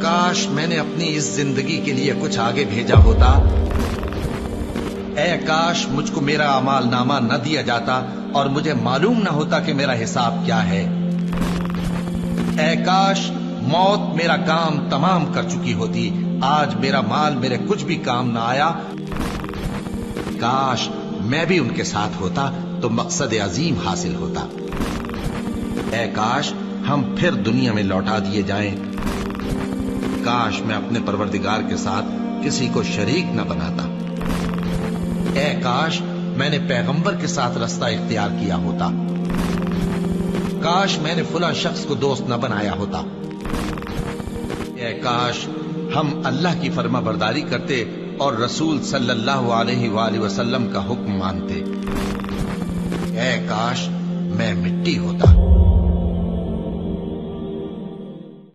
کاش میں نے اپنی اس زندگی کے لیے کچھ آگے بھیجا ہوتا. اے کاش مجھ کو میرا اعمال نامہ نہ دیا جاتا اور مجھے معلوم نہ ہوتا کہ میرا حساب کیا ہے. اے کاش موت میرا کام تمام کر چکی ہوتی. آج میرا مال میرے کچھ بھی کام نہ آیا. کاش میں بھی ان کے ساتھ ہوتا تو مقصد عظیم حاصل ہوتا. اے کاش ہم پھر دنیا میں لوٹا دیے جائیں. کاش میں اپنے پروردگار کے ساتھ کسی کو شریک نہ بناتا. اے کاش میں نے پیغمبر کے ساتھ رستہ اختیار کیا ہوتا. کاش میں نے فلاں شخص کو دوست نہ بنایا ہوتا. اے کاش ہم اللہ کی فرما برداری کرتے اور رسول صلی اللہ علیہ وآلہ وسلم کا حکم مانتے. اے کاش میں مٹی ہوتا.